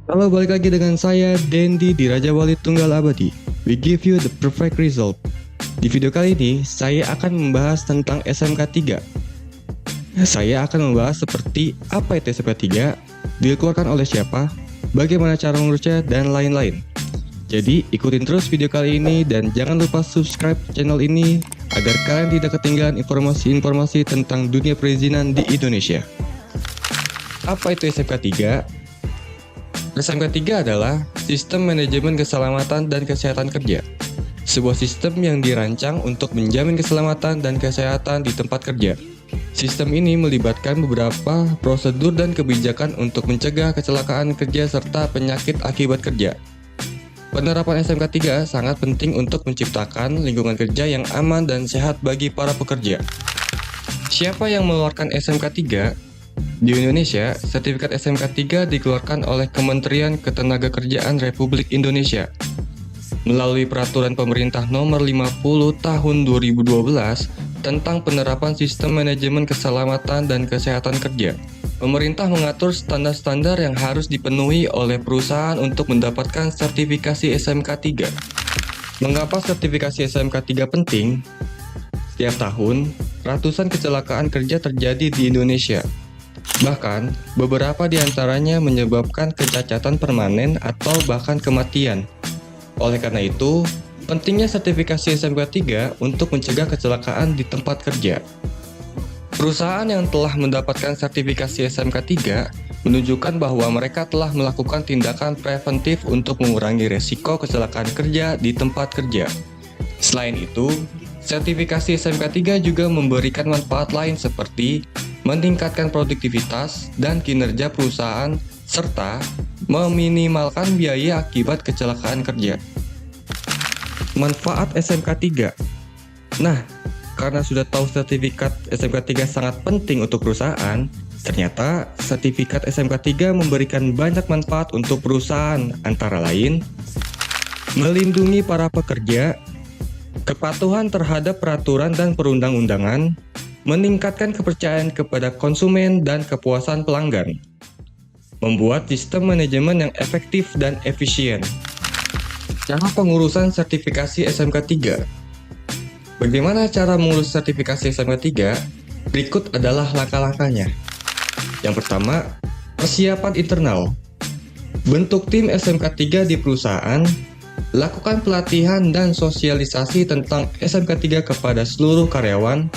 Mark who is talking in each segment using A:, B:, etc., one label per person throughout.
A: Halo, balik lagi dengan saya, Dendi di Raja Wali Tunggal Abadi. We give you the perfect result. Di video kali ini, saya akan membahas tentang SMK 3. Saya akan membahas seperti apa itu SMK 3, dikeluarkan oleh siapa, bagaimana cara mengurusnya, dan lain-lain. Jadi, ikutin terus video kali ini dan jangan lupa subscribe channel ini agar kalian tidak ketinggalan informasi-informasi tentang dunia perizinan di Indonesia. Apa itu SMK 3? SMK 3 adalah Sistem Manajemen Keselamatan dan Kesehatan Kerja. Sebuah sistem yang dirancang untuk menjamin keselamatan dan kesehatan di tempat kerja. Sistem ini melibatkan beberapa prosedur dan kebijakan untuk mencegah kecelakaan kerja serta penyakit akibat kerja. Penerapan SMK 3 sangat penting untuk menciptakan lingkungan kerja yang aman dan sehat bagi para pekerja. Siapa yang mengeluarkan SMK 3? Di Indonesia, sertifikat SMK 3 dikeluarkan oleh Kementerian Ketenagakerjaan Republik Indonesia melalui Peraturan Pemerintah Nomor 50 Tahun 2012 tentang penerapan Sistem Manajemen Keselamatan dan Kesehatan Kerja. Pemerintah mengatur standar-standar yang harus dipenuhi oleh perusahaan untuk mendapatkan sertifikasi SMK 3. Mengapa sertifikasi SMK 3 penting? Setiap tahun, ratusan kecelakaan kerja terjadi di Indonesia. Bahkan, beberapa di antaranya menyebabkan kecacatan permanen atau bahkan kematian. Oleh karena itu, pentingnya sertifikasi SMK 3 untuk mencegah kecelakaan di tempat kerja. Perusahaan yang telah mendapatkan sertifikasi SMK 3 menunjukkan bahwa mereka telah melakukan tindakan preventif untuk mengurangi resiko kecelakaan kerja di tempat kerja. Selain itu, sertifikasi SMK 3 juga memberikan manfaat lain seperti meningkatkan produktivitas dan kinerja perusahaan, serta meminimalkan biaya akibat kecelakaan kerja. Manfaat SMK 3. Nah, karena sudah tahu sertifikat SMK 3 sangat penting untuk perusahaan, ternyata sertifikat SMK 3 memberikan banyak manfaat untuk perusahaan, antara lain melindungi para pekerja, kepatuhan terhadap peraturan dan perundang-undangan, meningkatkan kepercayaan kepada konsumen dan kepuasan pelanggan, membuat sistem manajemen yang efektif dan efisien. Cara pengurusan sertifikasi SMK 3. Bagaimana cara mengurus sertifikasi SMK 3? Berikut adalah langkah-langkahnya. Yang pertama, persiapan internal. Bentuk tim SMK 3 di perusahaan, lakukan pelatihan dan sosialisasi tentang SMK 3 kepada seluruh karyawan,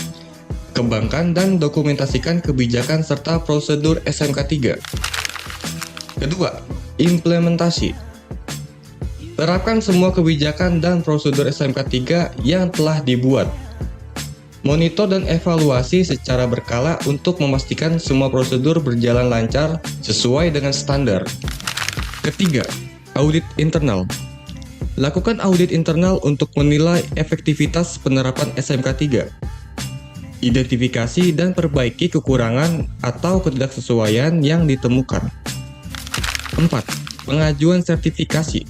A: kembangkan dan dokumentasikan kebijakan serta prosedur SMK 3. Kedua, implementasi. Terapkan semua kebijakan dan prosedur SMK 3 yang telah dibuat. Monitor dan evaluasi secara berkala untuk memastikan semua prosedur berjalan lancar sesuai dengan standar. Ketiga, audit internal. Lakukan audit internal untuk menilai efektivitas penerapan SMK 3. Identifikasi dan perbaiki kekurangan atau ketidaksesuaian yang ditemukan. 4. Pengajuan sertifikasi.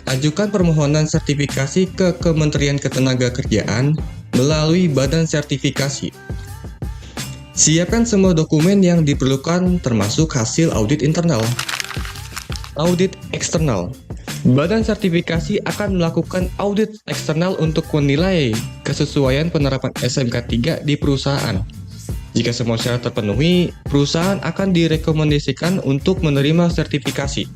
A: Ajukan permohonan sertifikasi ke Kementerian Ketenagakerjaan melalui Badan Sertifikasi. Siapkan semua dokumen yang diperlukan termasuk hasil audit internal. Audit eksternal. Badan sertifikasi akan melakukan audit eksternal untuk menilai kesesuaian penerapan SMK 3 di perusahaan. Jika semua syarat terpenuhi, perusahaan akan direkomendasikan untuk menerima sertifikasi.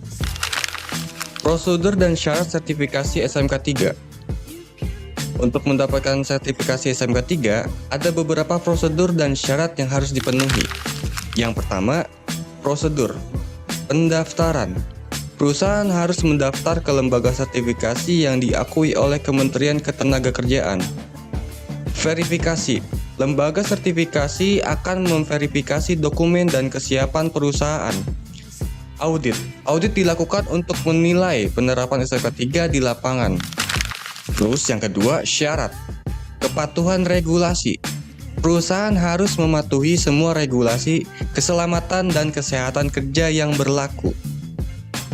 A: Prosedur dan syarat sertifikasi SMK 3. Untuk mendapatkan sertifikasi SMK 3, ada beberapa prosedur dan syarat yang harus dipenuhi. Yang pertama, prosedur pendaftaran. Perusahaan harus mendaftar ke lembaga sertifikasi yang diakui oleh Kementerian Ketenagakerjaan. Verifikasi. Lembaga sertifikasi akan memverifikasi dokumen dan kesiapan perusahaan. Audit. Audit dilakukan untuk menilai penerapan SMK 3 di lapangan. Terus yang kedua, syarat. Kepatuhan regulasi. Perusahaan harus mematuhi semua regulasi keselamatan dan kesehatan kerja yang berlaku.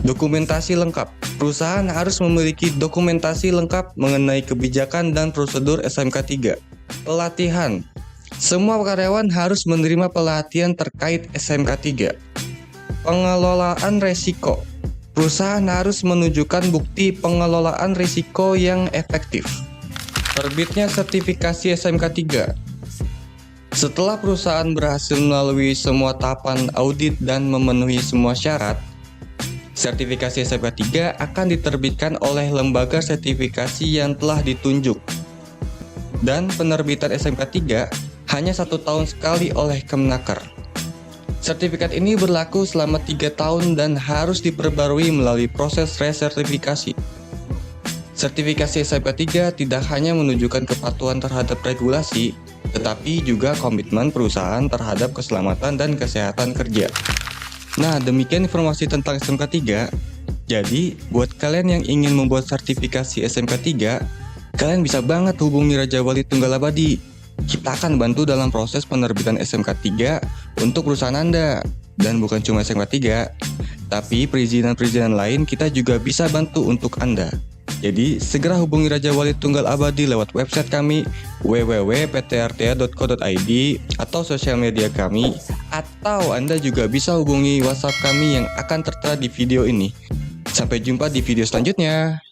A: Dokumentasi lengkap. Perusahaan harus memiliki dokumentasi lengkap mengenai kebijakan dan prosedur SMK 3. Pelatihan. Semua karyawan harus menerima pelatihan terkait SMK 3. Pengelolaan resiko. perusahaan harus menunjukkan bukti pengelolaan risiko yang efektif. Terbitnya sertifikasi SMK 3. Setelah perusahaan berhasil melalui semua tahapan audit dan memenuhi semua syarat, sertifikasi SMK 3 akan diterbitkan oleh lembaga sertifikasi yang telah ditunjuk. Dan penerbitan SMK 3 hanya 1 tahun sekali oleh Kemenaker. Sertifikat ini berlaku selama 3 tahun dan harus diperbarui melalui proses resertifikasi. Sertifikasi SMK 3 tidak hanya menunjukkan kepatuhan terhadap regulasi, tetapi juga komitmen perusahaan terhadap keselamatan dan kesehatan kerja. Nah, demikian informasi tentang SMK 3. Jadi, buat kalian yang ingin membuat sertifikasi SMK 3, kalian bisa banget hubungi Raja Wali Tunggal Abadi. Kita akan bantu dalam proses penerbitan SMK 3 untuk perusahaan Anda. Dan bukan cuma SMK 3, tapi perizinan-perizinan lain kita juga bisa bantu untuk Anda. Jadi, segera hubungi Raja Wali Tunggal Abadi lewat website kami www.ptrta.co.id atau sosial media kami, atau Anda juga bisa hubungi WhatsApp kami yang akan tertera di video ini. Sampai jumpa di video selanjutnya.